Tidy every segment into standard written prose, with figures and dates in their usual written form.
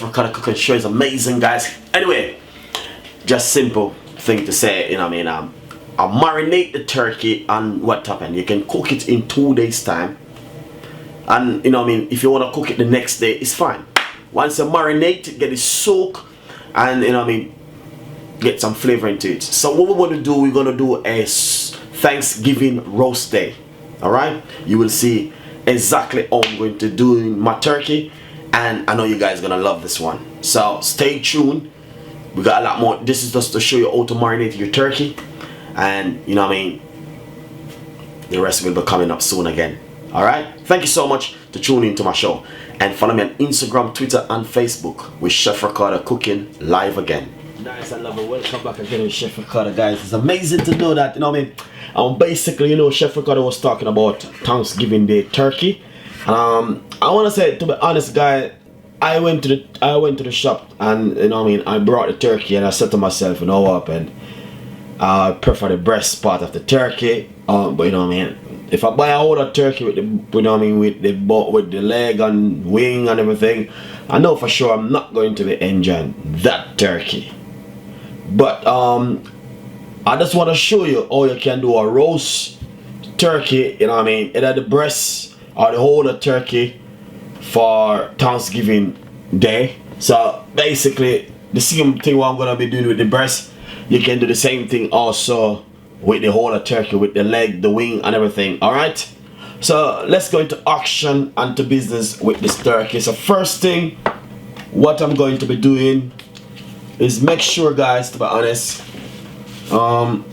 Ricardo cooking show is amazing, guys. Anyway, just simple thing to say, you know what I mean? I marinate the turkey and what happened. You can cook it in 2 days time, and you know what I mean, if you want to cook it the next day, it's fine. Once you marinate it, get it soaked, and you know what I mean, get some flavor into it. So what we're going to do, we're going to do a Thanksgiving roast day. All right, you will see exactly how I'm going to do my turkey, and I know you guys are gonna love this one, so stay tuned. We got a lot more. This is just to show you how to marinate your turkey, and you know what I mean, the rest will be coming up soon again. All right, thank you so much to tune into my show, and follow me on Instagram, Twitter and Facebook with Chef Ricardo Cooking live again. Nice, I love it. Welcome back again with Chef Ricardo, guys. It's amazing to know that, you know what I mean, basically, you know, Chef Ricardo was talking about Thanksgiving Day turkey. I want to say, to be honest, guys, I went to the shop, and you know what I mean, I brought the turkey, and I said to myself, you know what, and I prefer the breast part of the turkey. But you know what I mean, if I buy a whole turkey with the, you know what I mean, with the leg and wing and everything, I know for sure I'm not going to be enjoying that turkey. But I just want to show you how you can do a roast turkey, you know what I mean, either the breast or the whole turkey for Thanksgiving Day. So basically the same thing what I'm gonna be doing with the breast, you can do the same thing also with the whole turkey, with the leg, the wing and everything. Alright, so let's go into action and to business with this turkey. So first thing what I'm going to be doing is make sure, guys, to be honest, I'm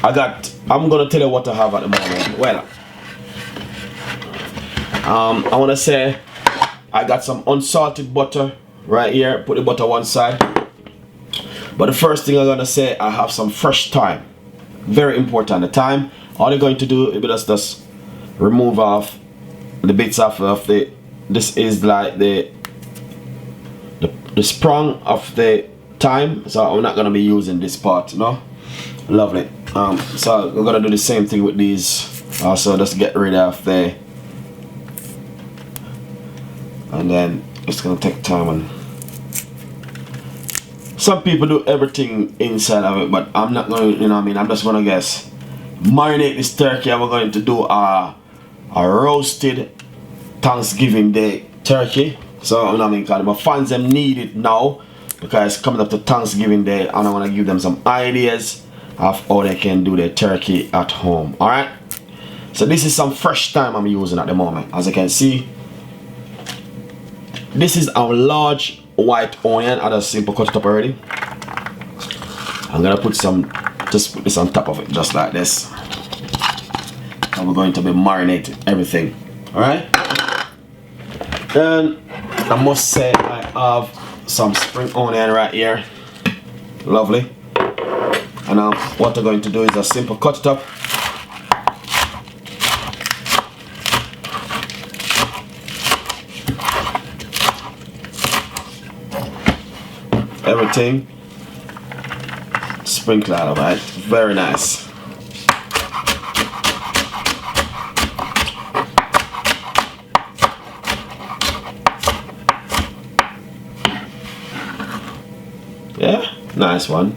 gonna tell you what I have at the moment. Well, I want to say I got some unsalted butter right here. Put the butter one side. But the first thing I'm gonna say, I have some fresh thyme. Very important. The thyme, all you're going to do is just remove off the bits of the. This is like the sprung of the thyme. So I'm not gonna be using this part, no. Lovely. So we're gonna do the same thing with these. Also, just get rid of the. And then it's gonna take time, and some people do everything inside of it, but I'm not going to, you know what I mean, I'm just gonna guess marinate this turkey, and we're going to do a roasted Thanksgiving Day turkey. So you know what I mean, because my fans them need it now because it's coming up to Thanksgiving Day, and I want to give them some ideas of how they can do their turkey at home. Alright, so this is some fresh thyme I'm using at the moment. As you can see, this is our large white onion. I just simple cut it up already. I'm gonna put some, just put this on top of it, just like this. And we're going to be marinating everything. Alright? Then I must say I have some spring onion right here. Lovely. And now what I'm going to do is a simple cut it up. Everything sprinkle out, right? Very nice. Yeah, nice one.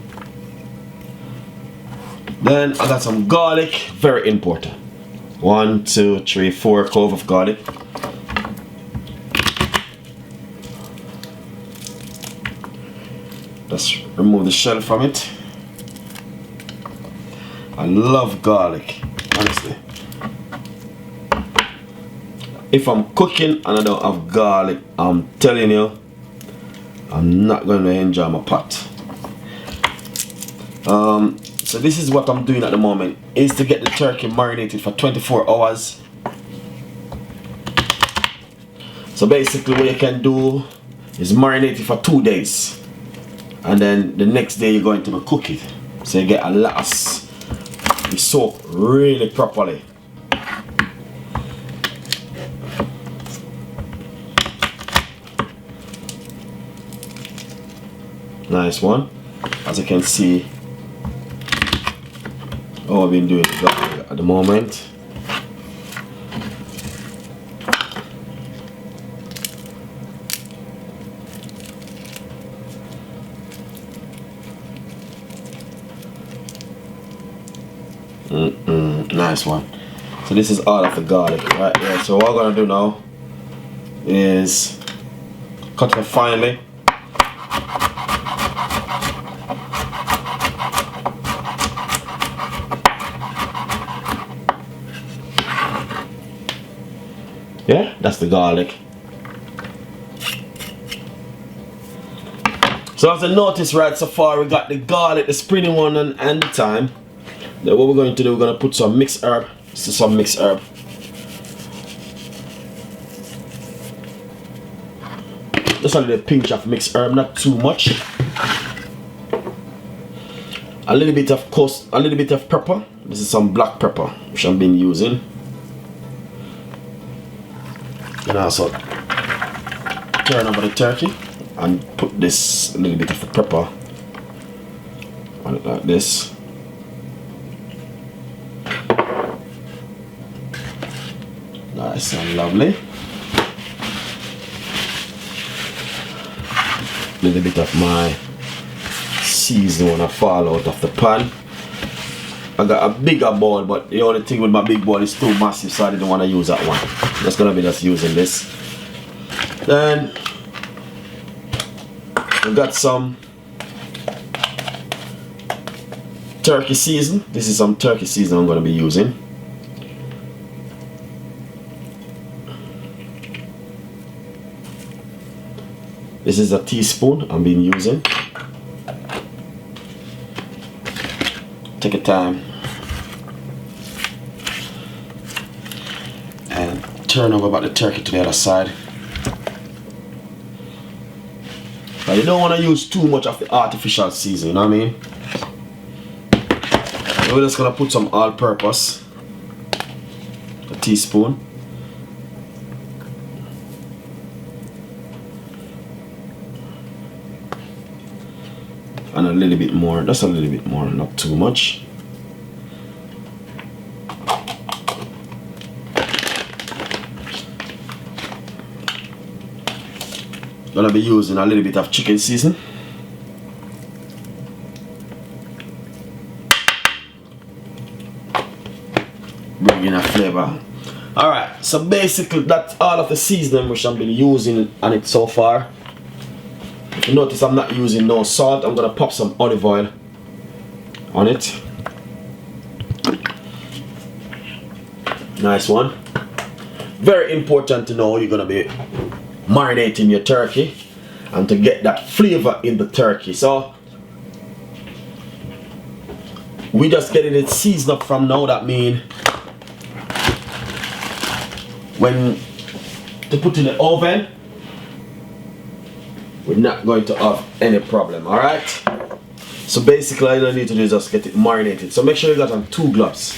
Then I got some garlic, very important. 1, 2, 3, 4 cloves of garlic. Just remove the shell from it. I love garlic, honestly. If I'm cooking and I don't have garlic, I'm telling you, I'm not going to enjoy my pot. So this is what I'm doing at the moment, is to get the turkey marinated for 24 hours. So basically what you can do is marinate it for 2 days. And then the next day you're going to cook it, so you get a lot of, you soak really properly. Nice one. As you can see, all I've been doing at the moment. Nice one. So this is all of the garlic right here. So what we're gonna do now is cut it finely. Yeah, that's the garlic. So as you notice right so far, we got the garlic, the springy one and the thyme. Then what we're going to do, we're going to put some mixed herb. This is some mixed herb. Just a little pinch of mixed herb, not too much. A little bit of pepper. This is some black pepper, which I've been using. And also turn over the turkey and put this, a little bit of the pepper on it like this. Nice and lovely. A little bit of my seasoning when I fall out of the pan. I got a bigger bowl, but the only thing with my big bowl is too massive, so I didn't want to use that one. Just gonna be just using this. Then we got some turkey season. This is some turkey season I'm gonna be using. This is a teaspoon I'm being using. Take your time and turn over about the turkey to the other side. But you don't want to use too much of the artificial seasoning, you know what I mean? So we're just gonna put some all-purpose, a teaspoon. And a little bit more, just a little bit more, not too much. Gonna be using a little bit of chicken season. Bring in a flavor. Alright, so basically that's all of the seasoning which I've been using on it so far. If you notice, I'm not using no salt. I'm gonna pop some olive oil on it. Nice one. Very important to know, you're gonna be marinating your turkey and to get that flavor in the turkey. So we just getting it seasoned up from now. That means when to put in the oven, we're not going to have any problem. All right, so basically all you need to do is just get it marinated. So make sure you got on 2 gloves.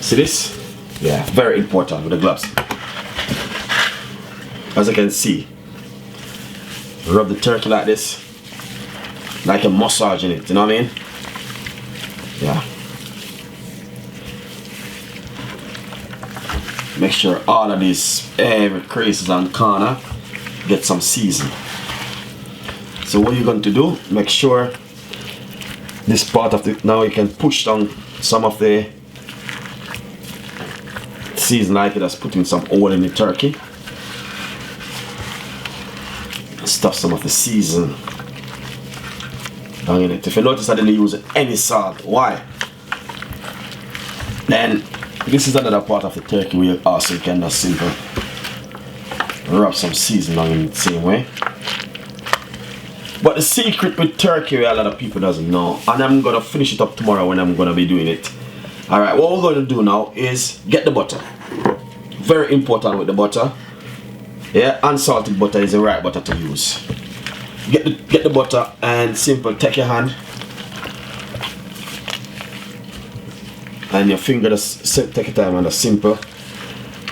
See this? Yeah, very important with the gloves. As you can see, rub the turkey like this, like a massage in it, you know what I mean? Yeah. Make sure all of these, every creases and corner, get some season. So what you're going to do, make sure this part of the, now you can push down some of the season, like it, just putting some oil in the turkey. Stuff some of the season down in it. If you notice I didn't use any salt, why? Then this is another part of the turkey where you also can just simple rub some seasoning in the same way. But the secret with turkey, a lot of people doesn't know, and I'm gonna finish it up tomorrow when I'm gonna be doing it. Alright, what we're gonna do now is get the butter. Very important with the butter. Yeah, unsalted butter is the right butter to use. Get the butter and simple, take your hand and your finger, just take your time and just simple.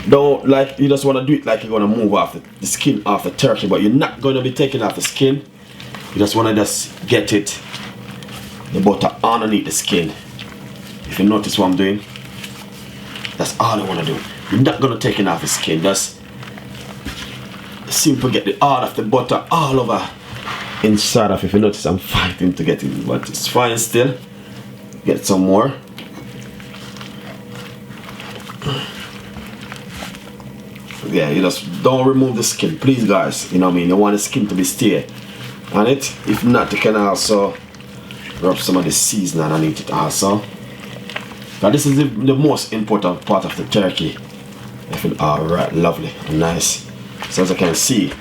Don't, like, you just want to do it like you're going to move off the skin off the turkey, but you're not going to be taking off the skin. You just want to just get it, the butter underneath the skin. If you notice what I'm doing, that's all I want to do. You're not going to take it off the skin, just Simple, get the all of the butter all over inside of. If you notice, I'm fighting to get it, but it's fine still. Get some more. Yeah, you just don't remove the skin, please, guys. You know what I mean? You want the skin to be stay on it. If not, you can also rub some of the seasoning underneath it also. Now this is the most important part of the turkey. Alright, lovely and nice. So as I can see,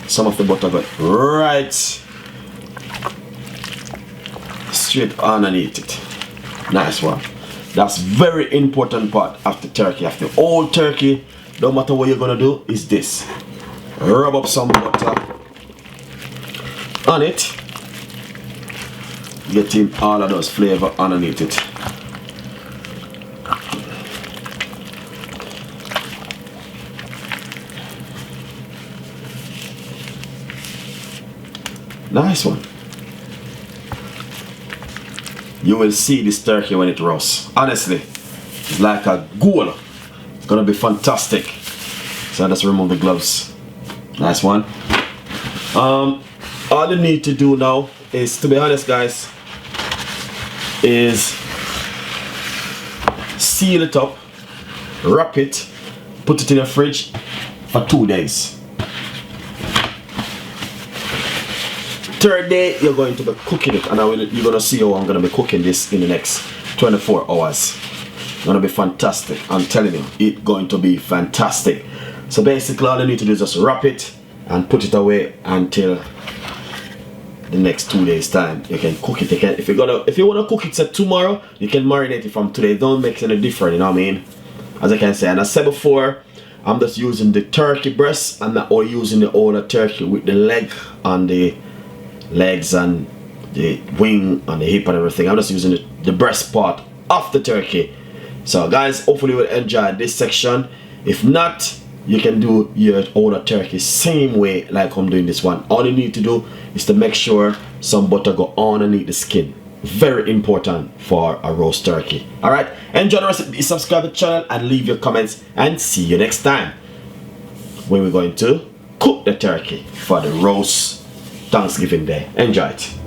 some of the butter got right straight underneath it. Nice one. That's very important part of the turkey. Of the whole turkey, no matter what you're gonna do, is this. Rub up some butter on it. Getting all of those flavor underneath it. Nice one. You will see this turkey when it roasts. Honestly, it's like a goal. It's gonna be fantastic. So I just remove the gloves. Nice one. All you need to do now is, to be honest, guys, is seal it up, wrap it, put it in the fridge for 2 days. Third day, you're going to be cooking it, and you're going to see how I'm going to be cooking this in the next 24 hours. It's going to be fantastic. I'm telling you, it's going to be fantastic. So basically, all you need to do is just wrap it and put it away until the next 2 days time. You can cook it. If you want to cook it tomorrow, you can marinate it from today. It don't make any difference, you know what I mean? As I can say, and I said before, I'm just using the turkey breast. I'm not using the older turkey with the leg and the legs and the wing and the hip and everything. I'm just using the breast part of the turkey. So guys, hopefully you will enjoy this section. If not, you can do your older turkey same way like I'm doing this one. All you need to do is to make sure some butter go underneath the skin. Very important for a roast turkey. Alright, enjoy the recipe, subscribe to the channel and leave your comments, and see you next time when we're going to cook the turkey for the roast Thanksgiving Day. Enjoy it.